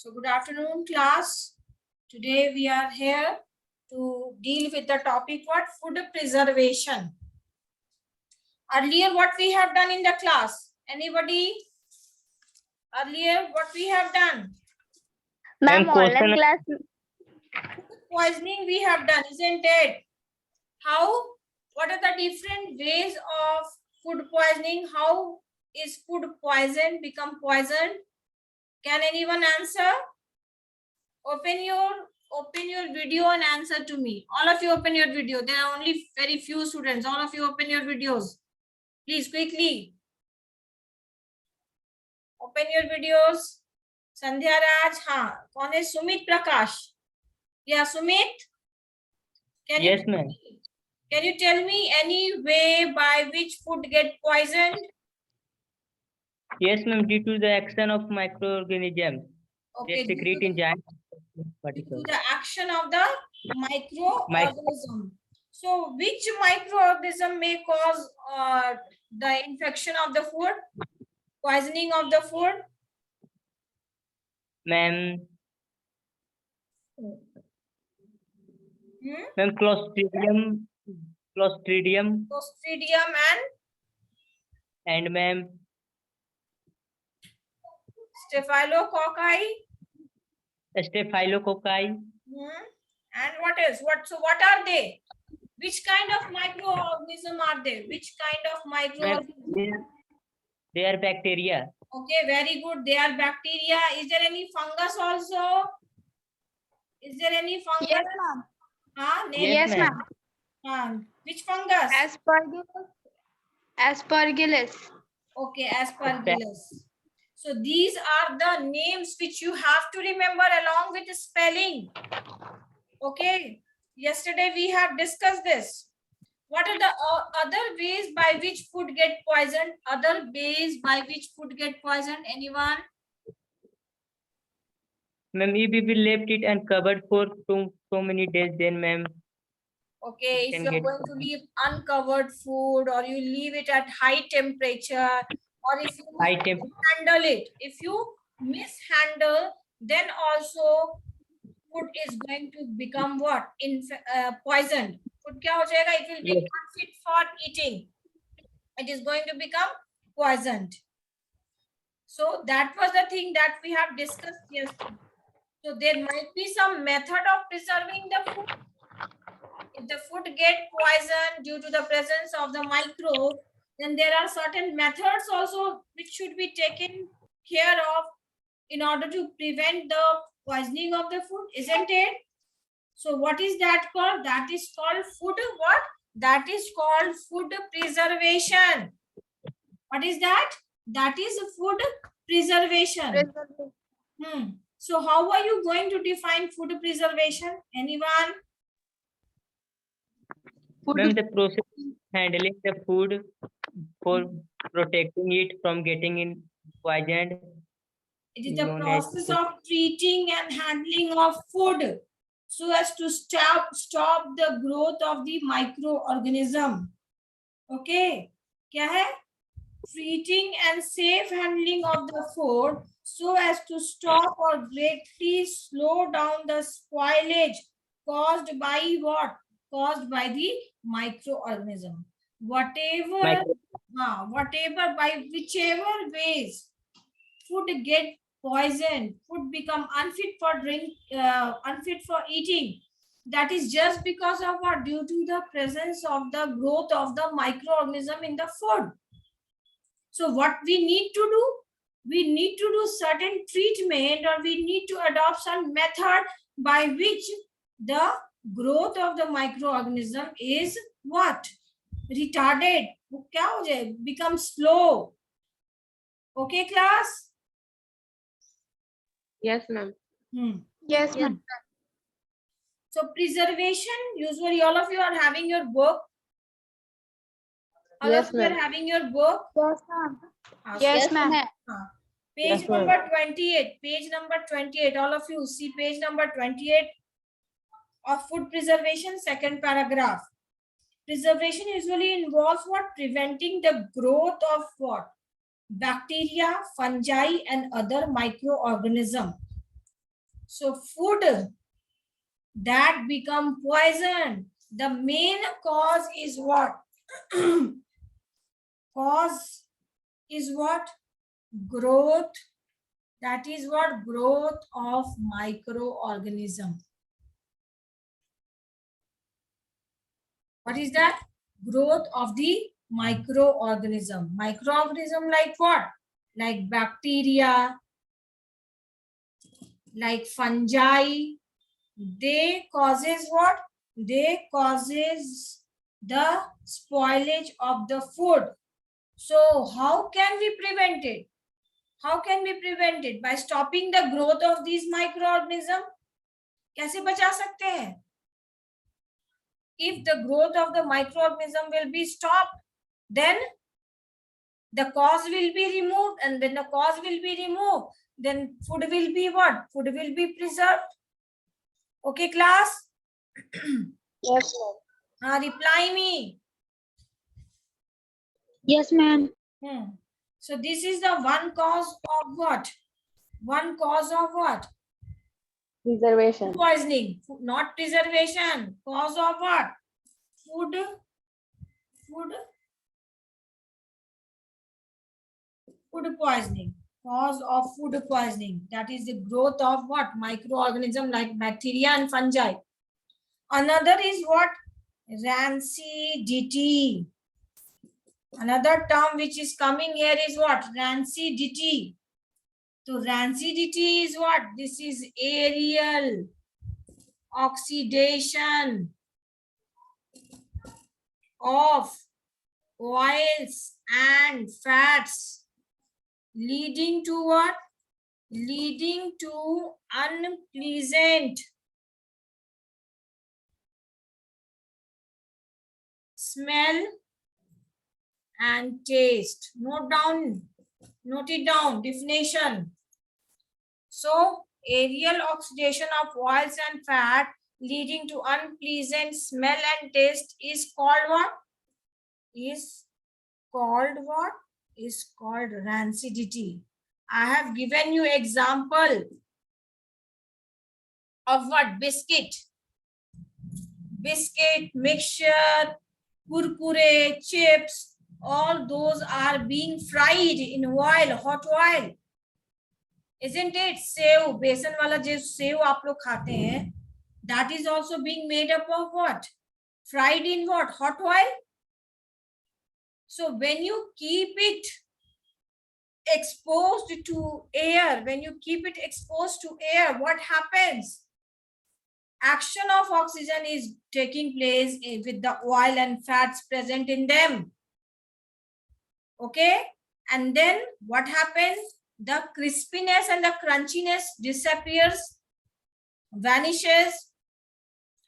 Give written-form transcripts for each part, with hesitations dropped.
So good afternoon, class. Today we are here to deal with the topic what? Food preservation. Earlier what we have done in the class? Anybody? Earlier what we have done? Ma'am, online class. Food poisoning we have done, isn't it? How? What are the different ways of food poisoning? How is food poisoned, become poisoned? Can anyone answer? Open your video and answer to me. All of you open your video. There are only very few students. All of you open your videos. Please quickly. Open your videos. Sandhya Raj. हाँ. कौन है? Sumit Prakash. Yeah, Sumit. Yes, ma'am. Can you tell me any way by which food get poisoned? Yes, ma'am. Due to the action of microorganisms, Okay. they secrete in giant Due particles. to the action of the microorganism. So, which microorganism may cause the infection of the food, poisoning of the food? Ma'am, Hmm? ma'am, Clostridium, Clostridium and ma'am, Staphylococci. Staphylococci. And what else? What are they? Which kind of microorganism are they? Which kind of microorganism? They are bacteria. Okay, very good. They are bacteria. Is there any fungus also? Is there any fungus? Yes, ma'am. Yes, ma'am. Which fungus? Aspergillus. Okay, aspergillus. So these are the names which you have to remember along with the spelling. Okay. Yesterday we have discussed this. What are the other ways by which food get poisoned? Other ways by which food get poisoned? Anyone? Ma'am, if we left it uncovered for so many days, then ma'am. Okay, if you're going to leave uncovered food or you leave it at high temperature, or if you handle it, if you mishandle, then also food is going to become what? Poisoned. Food kya ho jayega? It will be unfit for eating. It is going to become poisoned. So that was the thing that we have discussed yesterday. So there might be some method of preserving the food. If the food get poisoned due to the presence of the microbe, then there are certain methods also which should be taken care of in order to prevent the poisoning of the food, isn't it? So what is that called? That is called food what? That is called food preservation. What is that? That is food preservation. So how are you going to define food preservation? Anyone? Ma'am, the process of handling the food for protecting it from getting poisoned. It is the process of treating and handling of food so as to stop the growth of the microorganism. Okay, क्या है? Treating and safe handling of the food so as to stop or greatly slow down the spoilage caused by what? Caused by the microorganism. Whatever by whichever ways food get poisoned, food become unfit for unfit for eating, that is just because of what? Due to the presence of the growth of the microorganism in the food. So what we need to do? We need to do certain treatment, or we need to adopt some method by which the growth of the microorganism is what? Retarded. वो क्या हो जाए? Become slow. Okay, class? Yes, ma'am. Yes, ma'am. So preservation, usually all of you are having your book. All of you are having your book. Yes, ma'am. Yes, ma'am. Page number 28. Page number 28. All of you see page number 28 of food preservation, second paragraph. Preservation usually involves what? Preventing the growth of what? Bacteria, fungi, and other microorganisms. So food that become poison, the main cause is what? Cause is what? Growth. That is what? Growth of microorganism. What is that? Growth of the microorganism. Microorganism like what? Like bacteria, like fungi. They causes what? They causes the spoilage of the food. So how can we prevent it? How can we prevent it? By stopping the growth of these microorganisms. कैसे बचा सकते हैं? If the growth of the microorganism will be stopped, then the cause will be removed, and when the cause will be removed, then food will be what? Food will be preserved. Okay, class? Yes, ma'am. Reply me. Yes, ma'am. So this is the one cause of what? One cause of what? Preservation. Food poisoning. Not preservation. Cause of what? Food poisoning. Cause of food poisoning. That is the growth of what? Microorganism like bacteria and fungi. Another is what? Rancidity. Another term which is coming here is what? Rancidity. So rancidity is what? This is aerial oxidation of oils and fats, leading to what? Leading to unpleasant smell and taste. Note it down, definition. So, aerial oxidation of oils and fat leading to unpleasant smell and taste is called what? Is called what? Is called rancidity. I have given you example of what? Biscuit, mixture, kurkure, chips, all those are being fried in oil, hot oil. Isn't it? Save, बेसन वाला जो save आप लोग खाते हैं, that is also being made up of what? Fried in what? Hot oil. So when you keep it exposed to air, what happens? Action of oxygen is taking place with the oil and fats present in them. Okay? And then what happens? The crispiness and the crunchiness disappears, vanishes,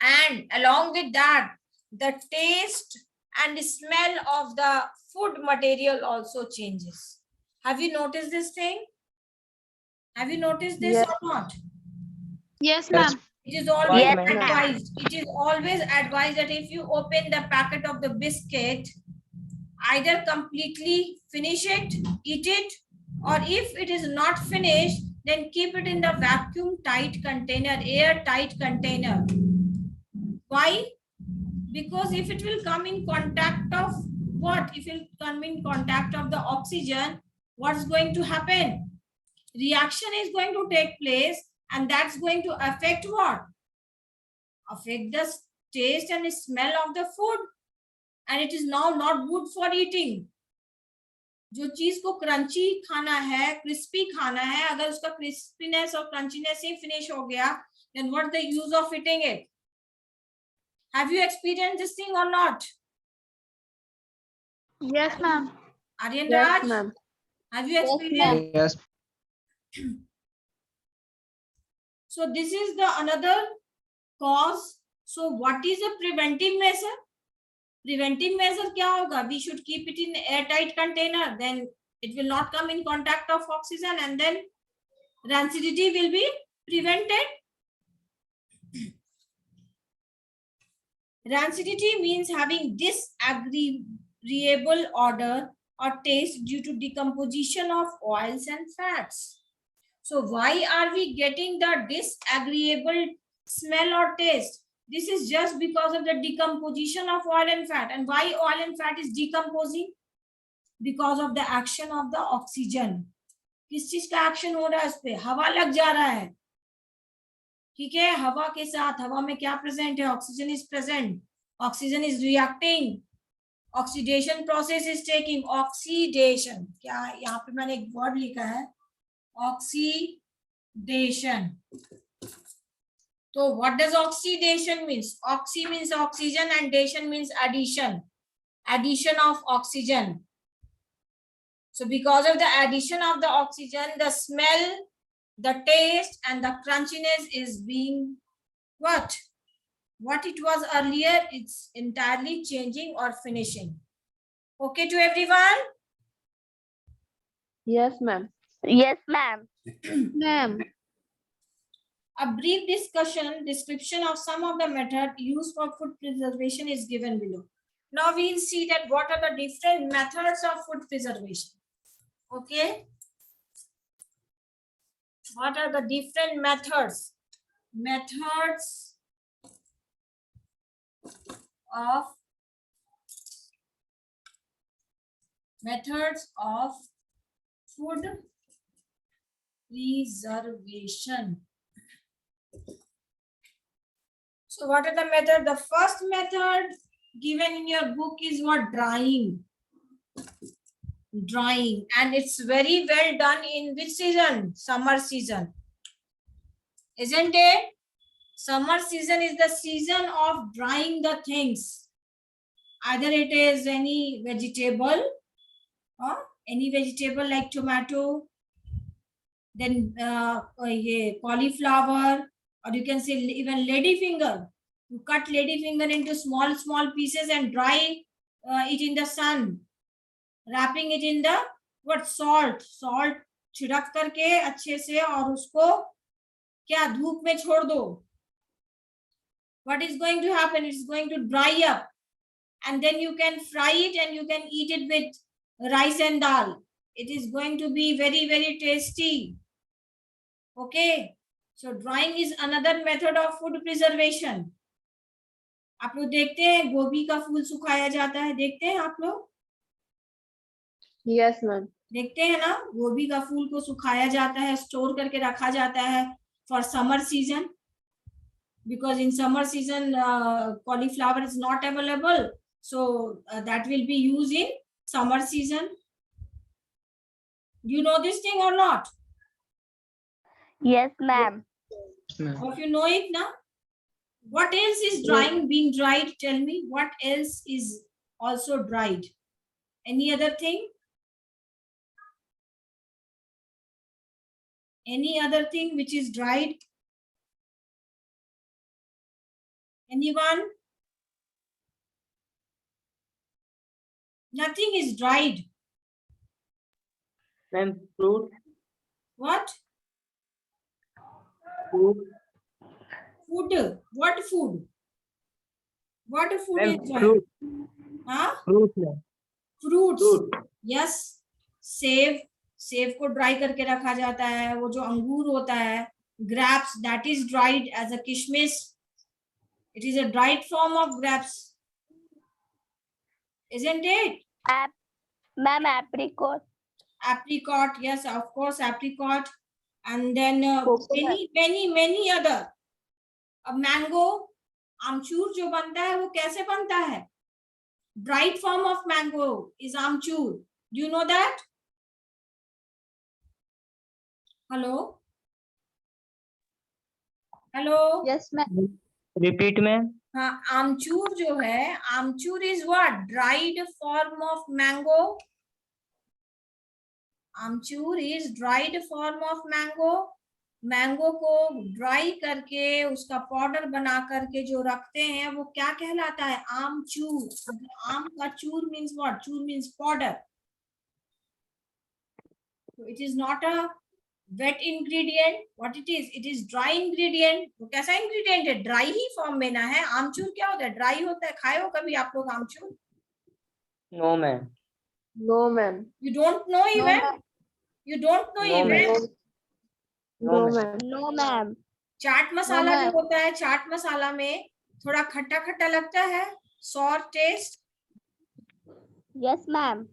and along with that, the taste and the smell of the food material also changes. Have you noticed this thing? Have you noticed this Yes. or not? Yes, ma'am. It is always Yes, ma'am. advised. It is always advised that if you open the packet of the biscuit, either completely finish it, eat it, or if it is not finished, then keep it in the vacuum tight container, air tight container. Why? Because if it will come in contact of what? If it will come in contact of the oxygen, what's going to happen? Reaction is going to take place, and that's going to affect what? Affect the taste and smell of the food, and it is now not good for eating. जो चीज को crunchy खाना है, crispy खाना है, अगर उसका crispiness और क्रंचीनेस ही फिनिश हो गया, then what the use of eating it? Have you experienced this thing or not? Yes, ma'am. Aryan Yes, Raj, ma'am. have you experienced? Yes. So this is the another cause. So what is a preventive measure? Preventive measure क्या होगा? We should keep it in airtight container. Then it will not come in contact of oxygen, and then rancidity will be prevented. Rancidity means having disagreeable odor or taste due to decomposition of oils and fats. So why are we getting the disagreeable smell or taste? This is just because of the decomposition of oil and fat. And why oil and fat is decomposing? Because of the action of the oxygen. किस चीज का action हो रहा है उस पे? हवा लग जा रहा है, ठीक है. हवा के साथ, हवा में क्या प्रेजेंट है? Oxygen is present. Oxygen is reacting. Oxidation process is taking. Oxidation, क्या यहाँ पे मैंने एक वर्ड लिखा है, ऑक्सीडेशन. तो what does oxidation means? Oxy means oxygen and dation means addition. Addition of oxygen. So because of the addition of the oxygen, the smell, the taste and the crunchiness is being what? What it was earlier, it's entirely changing or finishing. Okay to everyone? Yes, ma'am. Yes, ma'am. Ma'am. A brief description of some of the methods used for food preservation is given below. Now we'll see that what are the different methods of food preservation. Okay. What are the different methods? Methods of food preservation. So what are the method? The first method given in your book is what? Drying. Drying, and it's very well done in which season? Summer season, isn't it? Summer season is the season of drying the things. Either it is any vegetable, like tomato, then cauliflower, or you can say even ladyfinger. You cut ladyfinger into small pieces and dry it in the sun, wrapping it in the what? Salt छिड़क करके अच्छे से और उसको क्या धूप में छोड़ दो. What is going to happen? It's going to dry up, and then you can fry it and you can eat it with rice and dal. It is going to be very, very tasty. Okay, so drying is another method of food preservation. आप लोग देखते हैं गोभी का फूल सुखाया जाता है, देखते हैं आप लोग? Yes, ma'am. देखते हैं ना, गोभी का फूल को सुखाया जाता है, स्टोर करके रखा जाता है for summer season, because in summer season cauliflower is not available, so that will be used in summer season. Do you know this thing or not? Yes, ma'am. Or if you know it now, what else is drying, being dried? Tell me, what else is also dried? Any other thing? Any other thing which is dried? Anyone? Nothing is dried. Ma'am, fruit. What? Fruit. Food. What food? What food Ma'am, is dried? fruit. Huh? Fruit, ma'am. Fruits. Fruit. Yes. सेब को dry करके रखा जाता है. वो जो अंगूर होता है, grapes, that is dried as a kishmish. It is a dried form of grapes, isn't it? Ma'am, apricot. Apricot, yes, of course, apricot. And then Coconut. many other. अब mango, आमचूर जो बनता है वो कैसे बनता है? Dried form of mango is amchur. Do you know that? Hello? Hello? Yes, ma'am. Repeat, ma'am. हाँ, आमचूर जो है, आमचूर is what? Dried form of mango. Amchur is dried form of mango. Mango को ड्राई करके उसका पाउडर बना करके जो रखते हैं वो क्या कहलाता है? आमचूर. आम का चूर means what? चूर means powder. So it is not a wet ingredient. What it is? It is dry ingredient. वो कैसा ingredient है? Dry ही form में ना है. आमचूर क्या होता है? Dry होता है. खाए हो कभी आप लोग आमचूर? No, ma'am. No, ma'am. You don't know even? You don't know No, even? ma'am. No, ma'am. No, ma'am. Chaat masala जो ma'am. होता है, चाट मसाला में थोड़ा खट्टा खट्टा लगता है, sour taste. Yes, ma'am.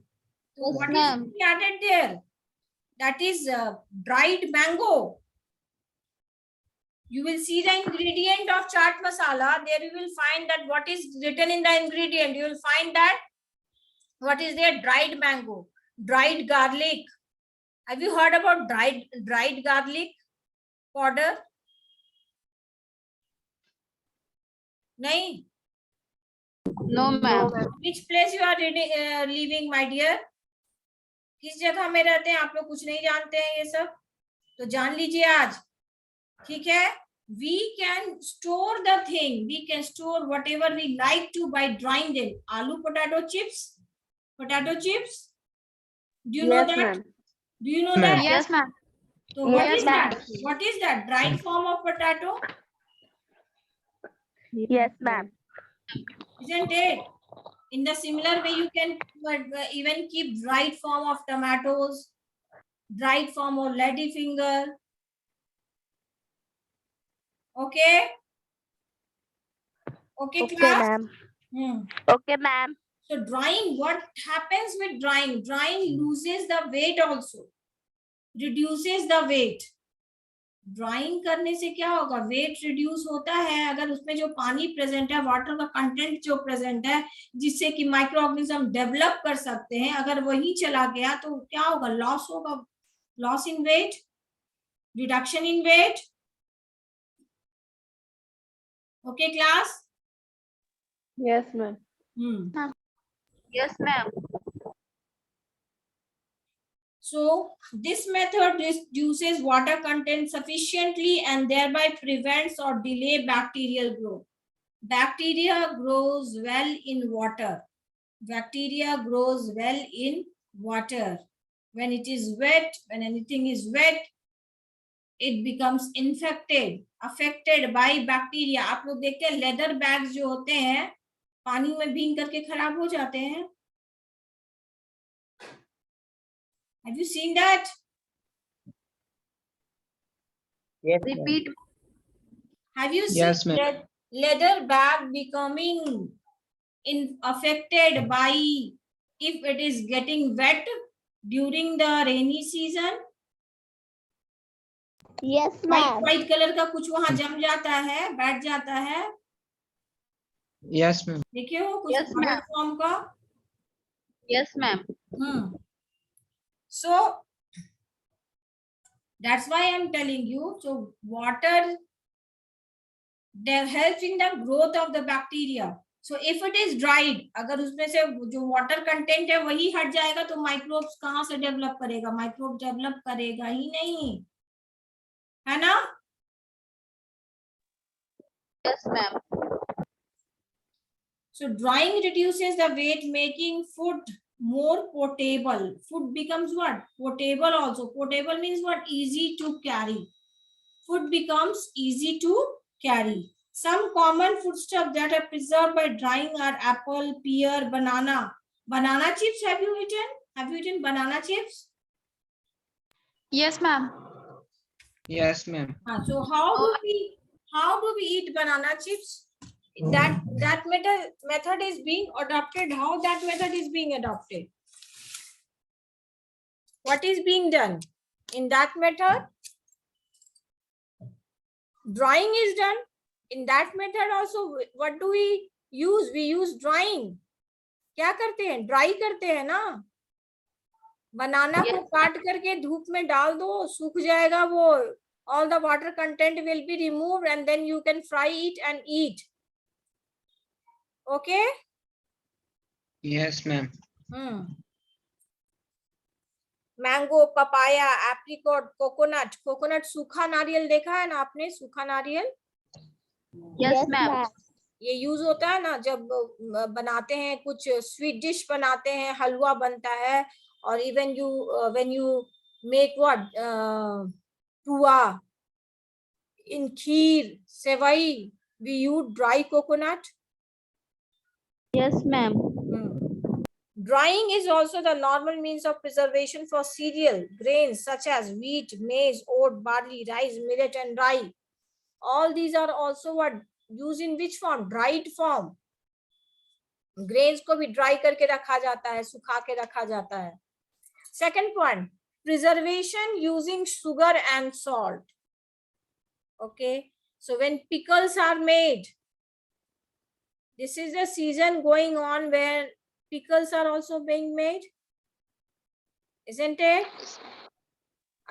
So what is being added there? That is dried mango. You will see the ingredient of chaat masala. There you will find that what is written in the ingredient. You will find that what is there? Dried mango, dried garlic. Have you heard about dried garlic powder? नहीं. No, ma'am. Which place you are living, my dear? किस जगह में रहते हैं आप लोग? कुछ नहीं जानते हैं ये सब, तो जान लीजिए आज. ठीक है? We can store the thing. We can store whatever we like to by drying them. Aloo potato chips. Potato chips. Do you know that? Do you know that? Yes, ma'am. So what Yes, is ma'am. that? What is that? Dried form of potato, Yes, ma'am. isn't it? In the similar way, you can even keep dried form of tomatoes, dried form of lady finger. Okay. Okay, Okay, class. ma'am. Okay, ma'am. So drying, what happens with drying? Drying loses the weight also, reduces the weight. Drawing करने से क्या होगा? Weight reduce होता है अगर उसमें जो पानी प्रेजेंट है, वाटर का कंटेंट जो प्रेजेंट है, जिससे कि माइक्रो ऑर्गेनिज्म डेवलप कर सकते हैं, अगर वही चला गया तो क्या होगा? लॉस होगा. Loss in weight, reduction in weight. Okay class? Yes, ma'am. Yes, ma'am. So this method reduces water content sufficiently and thereby prevents or delay bacterial growth. Bacteria grows well in water. Bacteria grows well in water. When it is wet, when anything is wet, it becomes infected, affected by bacteria. आप लोग देखते हैं leather bags जो होते हैं पानी में भीग करके खराब हो जाते हैं. Have you seen that? Yes, ma'am. Repeat. Have you Yes, seen ma'am. leather bag becoming affected by if it is getting wet during the rainy season? Yes, white ma'am. White colour का कुछ वहां जम जाता है, बैठ जाता है. Yes, ma'am. देखिए हो कुछ Yes, ma'am. फॉर्म का. Yes, ma'am. So that's why I'm telling you. So water, they helps in the growth of the bacteria. So if it is dried, अगर उसमें से जो water content है वही हट जाएगा तो microbes कहाँ से develop करेगा? Microbes develop करेगा ही नहीं, है ना? Yes, ma'am. So drying reduces the weight, making food more portable. Food becomes what? Portable also. Portable means what? Easy to carry. Food becomes easy to carry. Some common foodstuffs that are preserved by drying are apple, pear, banana. Banana chips, have you eaten? Have you eaten banana chips? Yes, ma'am. Yes, ma'am. So how do we eat banana chips? That method is being adopted. How that method is being adopted? What is being done in that method? Drying is done. In that method also, what do we use? We use drying. क्या करते हैं? Dry करते हैं ना. बनाना को काट करके धूप में डाल दो, सूख जाएगा वो. All the water content will be removed and then you can fry it and eat. Okay? Yes, ma'am. Mango, papaya, apricot, coconut. Coconut सूखा नारियल देखा है ना आपने? सूखा नारियल. Yes, ma'am. ये यूज होता है ना जब बनाते हैं कुछ स्वीट डिश बनाते हैं, हलवा बनता है, और even you when you make what pua, in kheer, sewai, we use dry coconut. Yes, ma'am. Drying is also the normal means of preservation for cereal grains such as wheat, maize, oat, barley, rice, millet, and rye. All these are also what used in which form? Dried form. Grains को भी dry करके रखा जाता है, सुखा के रखा जाता है. Second point, preservation using sugar and salt. Okay, so when pickles are made, this is the season going on where pickles are also being made, isn't it?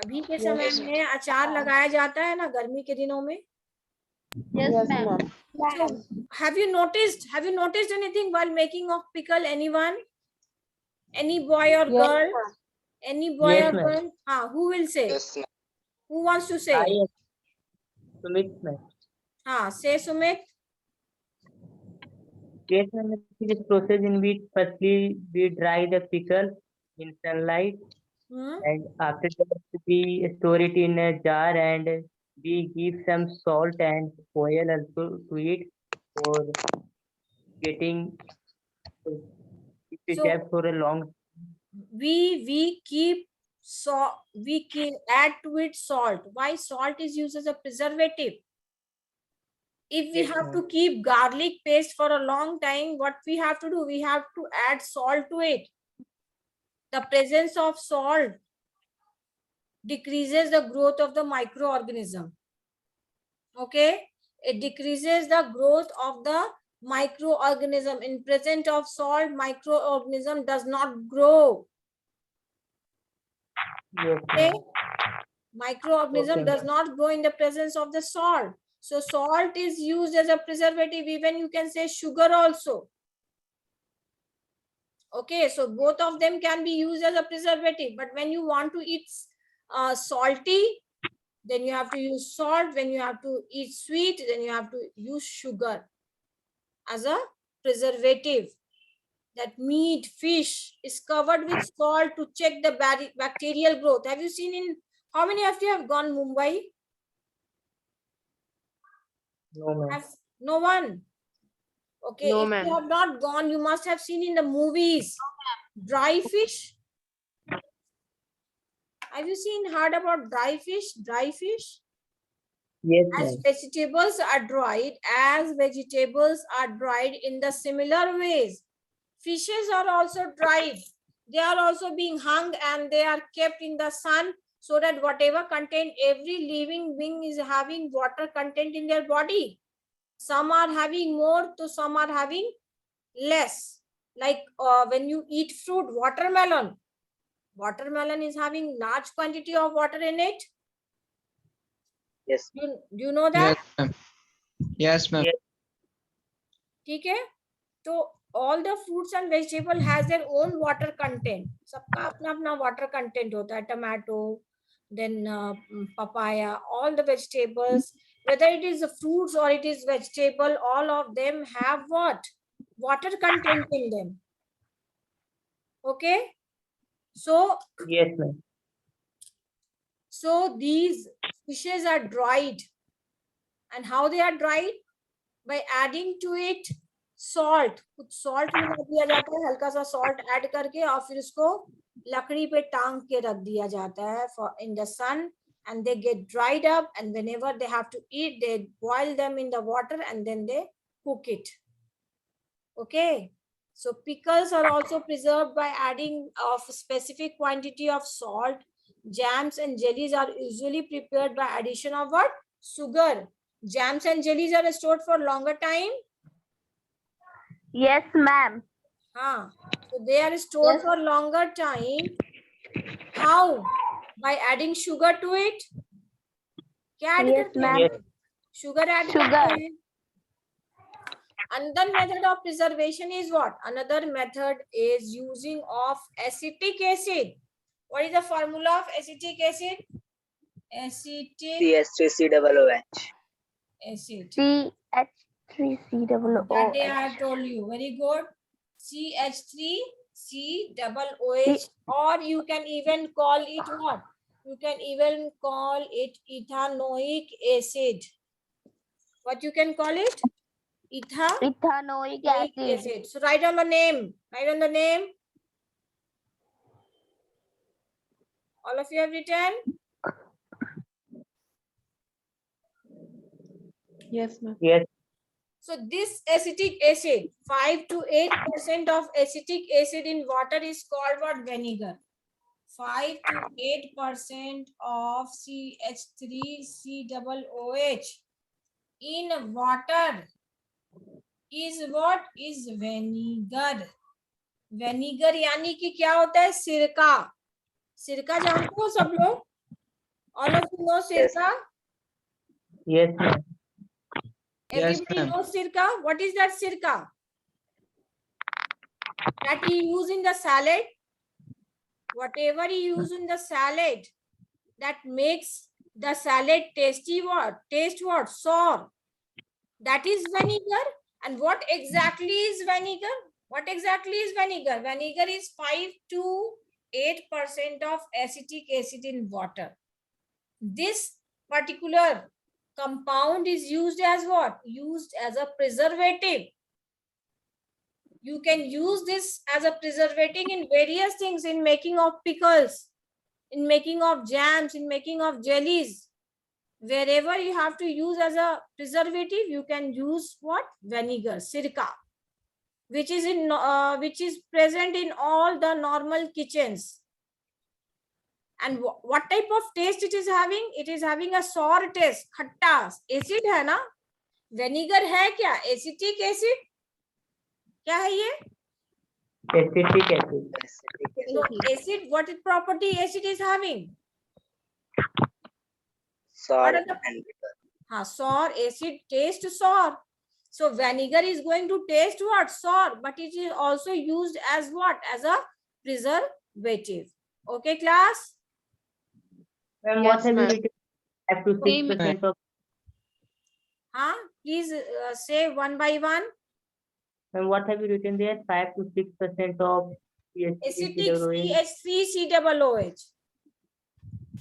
अभी के समय में अचार लगाया जाता है ना गर्मी के दिनों में. Yes, ma'am. So have you noticed anything while making of pickle? Anyone? Any boy or girl? Any boy Yes, or ma'am. girl? Who will say? Yes, ma'am. Who wants to say? I Sumit, ma'am. Say Sumit. Yes, ma'am. It is process in which firstly we dry the pickle in sunlight, and after that we store it in a jar and we give some salt and oil also to it for getting it is So there for a long. we keep add to it salt. Why? Salt is used as a preservative. If we Yes, have ma'am. to keep garlic paste for a long time, what we have to do? We have to add salt to it. The presence of salt decreases the growth of the microorganism. Okay, it decreases the growth of the microorganism. In presence of salt, microorganism does not grow. Yes, Okay, ma'am. microorganism Okay, does ma'am. not grow in the presence of the salt. So salt is used as a preservative. Even you can say sugar also. Okay, so both of them can be used as a preservative. But when you want to eat salty, then you have to use salt. When you have to eat sweet, then you have to use sugar as a preservative. That meat, fish is covered with salt to check the bacterial growth. Have you seen in, how many of you have gone Mumbai? No, ma'am. No one. Okay, No, if you ma'am. have not gone, you must have seen in the movies dry fish. Have you heard about dry fish? Dry fish? Yes, As ma'am. vegetables are dried in the similar ways. Fishes are also dried. They are also being hung and they are kept in the sun so that whatever content, every living being is having water content in their body. Some are having more, so some are having less. Like when you eat fruit, watermelon is having large quantity of water in it. Yes. Do you know that? Yes, ma'am. Yes, ma'am. Yes. ठीक है, तो all the fruits and vegetable has their own water content. सबका अपना अपना water content होता है. Tomato, then papaya, all the vegetables, whether it is fruits or it is vegetable, all of them have what? Water content in them. Okay, so Yes, ma'am. so these fishes are dried, and how they are dried? By adding to it salt. कुछ salt मिला दिया जाता है, हल्का सा salt add करके, और फिर उसको लकड़ी पे टांग के रख दिया जाता है for in the sun, and they get dried up, and whenever they have to eat, they boil them in the water and then they cook it. Okay, so pickles are also preserved by adding of specific quantity of salt. Jams and jellies are usually prepared by addition of what? Sugar. Jams and jellies are stored for longer time. Yes, ma'am. So they are stored Yes. for longer time. How? By adding sugar to it. क्या add Yes, करते ma'am. हैं? Yes. Sugar add Sugar. करते हैं. Another method of preservation is what? Another method is using of acetic acid. What is the formula of acetic acid? Acetic CH3COOH. acid. CH3COOH. That day I have told you. Very good. CH3COOH, or you can even call it what? You can even call it ethanoic acid. What you can call it? Ethanoic acid. Acid. So write on the name. Write on the name. All of you have written? Yes, ma'am. Yes. So this acetic acid, 5 to 8% of acetic acid in water is called what? Vinegar. 5 to 8% of CH3COOH in water is what? Is vinegar. Vinegar यानी कि क्या होता है? सिरका. सिरका जानते हो सब लोग? All of you know सिरका? Yes, ma'am. Yes, Everybody ma'am. knows sirka. What is that sirka? That you use in the salad. Whatever you use in the salad that makes the salad tasty what? Taste what? Sour. That is vinegar. And what exactly is vinegar? What exactly is vinegar? Vinegar is 5 to 8% of acetic acid in water. This particular compound is used as what? Used as a preservative. You can use this as a preservative in various things, in making of pickles, in making of jams, in making of jellies. Wherever you have to use as a preservative, you can use what? Vinegar, sirka, which is present in all the normal kitchens. And what type of taste it is having? It is having a sour taste, khatta. Acid hai na? Vinegar hai kya? Acetic acid? क्या है ये? Acetic acid. So acid, what property acid is having? Salt What are the and sour, acid, taste sour. So vinegar is going to taste what? Sour, but it is also used as what? As a preservative. Okay, class? Ma'am, Yes, what have you ma'am. written? 5 to 6% of. Please say one by one. Ma'am, what have you written there? 5 to 6% of Acetic CH3COOH.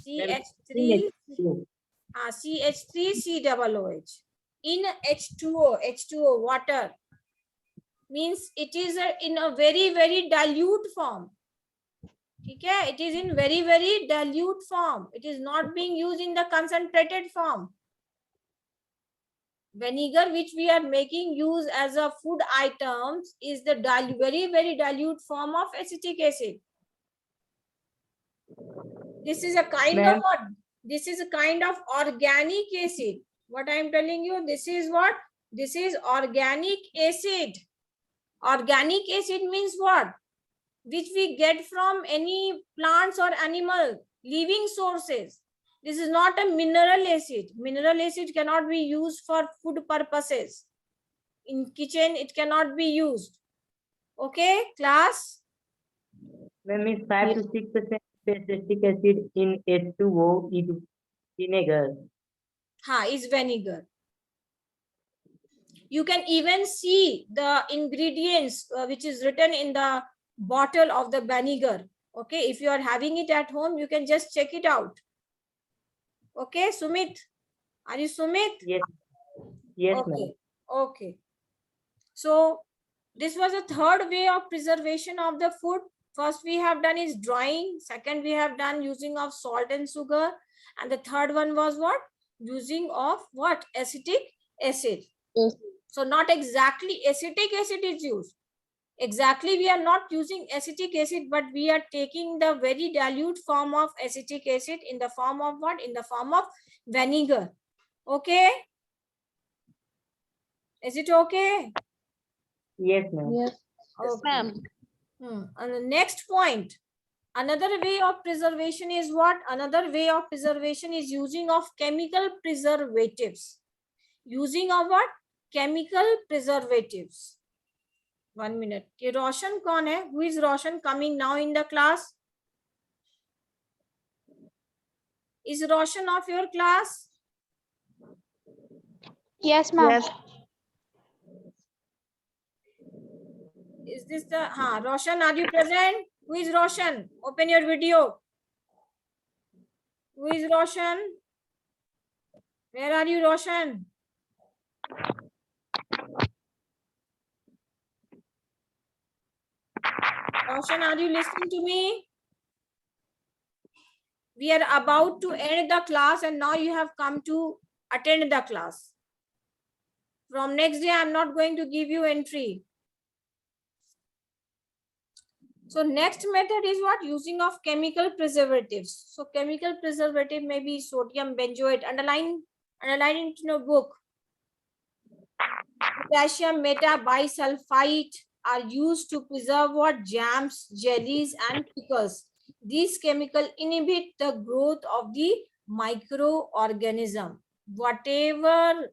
CH3COOH. Ma'am, CH3 CH3COOH in H2O water, means it is in a very dilute form. Okay, it is in very dilute form. It is not being used in the concentrated form. Vinegar which we are making use as a food items is the very dilute form of acetic acid. This is a kind of what? This is a kind of organic acid. What I am telling you, this is what? This is organic acid. Organic acid means what? Which we get from any plants or animal, living sources. This is not a mineral acid. Mineral acid cannot be used for food purposes. In kitchen, it cannot be used. Okay, class? Ma'am, is 5 to 6% acetic acid in H2O is vinegar. Is vinegar. You can even see the ingredients which is written in the bottle of the vinegar. Okay, if you are having it at home, you can just check it out. Okay, Sumit? Are you Sumit? Yes. Yes, okay. ma'am. Okay. So this was a third way of preservation of the food. First we have done is drying. Second we have done using of salt and sugar. And the third one was what? Using of what? Acetic acid. Yes. So not exactly acetic acid is used. Exactly we are not using acetic acid, but we are taking the very dilute form of acetic acid in the form of what? In the form of vinegar. Okay? Is it okay? Yes, ma'am. Yes, Okay. ma'am. And the next point, another way of preservation is what? Another way of preservation is using of chemical preservatives. Using of what? Chemical preservatives. 1 minute. ये रोशन कौन है? Who is Roshan coming now in the class? Is Roshan of your class? Yes, ma'am. Yes. Is this the Roshan, are you present? Who is Roshan? Open your video. Who is Roshan? Where are you, Roshan? Roshan, are you listening to me? We are about to end the class and now you have come to attend the class. From next day, I'm not going to give you entry. So next method is what? Using of chemical preservatives. So chemical preservative may be sodium benzoate. Underline it in your book. Potassium metabisulfite are used to preserve what? Jams, jellies, and pickles. These chemicals inhibit the growth of the microorganism. Whatever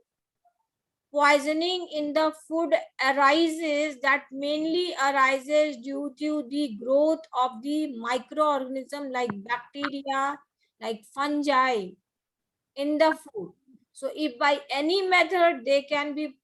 poisoning in the food arises, that mainly arises due to the growth of the microorganism like bacteria, like fungi in the food. So if by any method they can be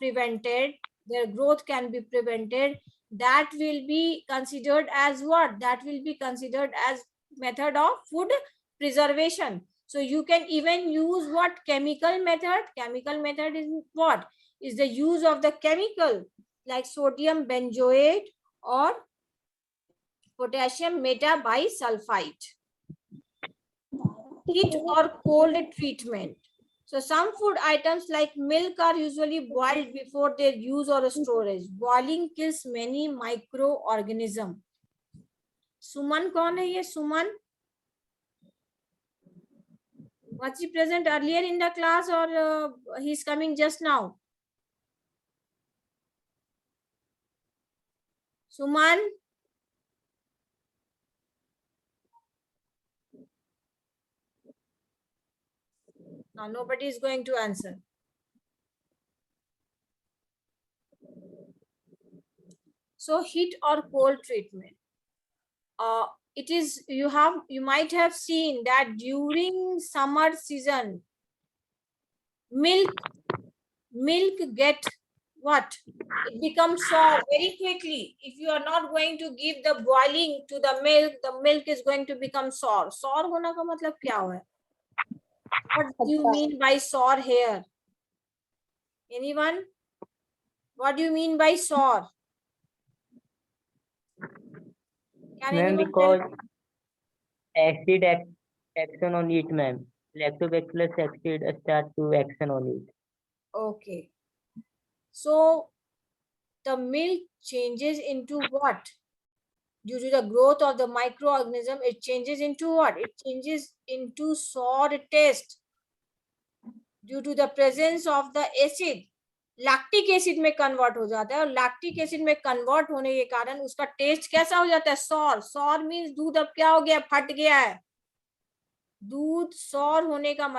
prevented, their growth can be prevented, that will be considered as what? That will be considered as method of food preservation. So you can even use what? Chemical method. Chemical method is what? Is the use of the chemical like sodium benzoate or potassium metabisulfite. Heat or cold treatment. So some food items like milk are usually boiled before their use or storage. Boiling kills many microorganisms. Suman कौन है ये? Suman? Was he present earlier in the class or he is coming just now? Suman? Now nobody is going to answer. So heat or cold treatment. It is, you might have seen that during summer season, milk get what? It becomes sour very quickly. If you are not going to give the boiling to the milk is going to become sour. Sour होना का मतलब क्या हुआ? What do you mean by sour here? Anyone? What do you mean by sour? Can Ma'am, anyone because tell? acid action on it, ma'am. Lactobacillus acid start to action on it. Okay. So the milk changes into what? Due to the growth of the microorganism, it changes into what? It changes into sour taste due to the presence of the acid. Lactic acid में convert हो जाता है और lactic acid में convert होने के कारण उसका टेस्ट कैसा हो जाता है? सॉर. सॉर मीन्स दूध अब क्या हो गया? फट गया है. दूध सॉर होने का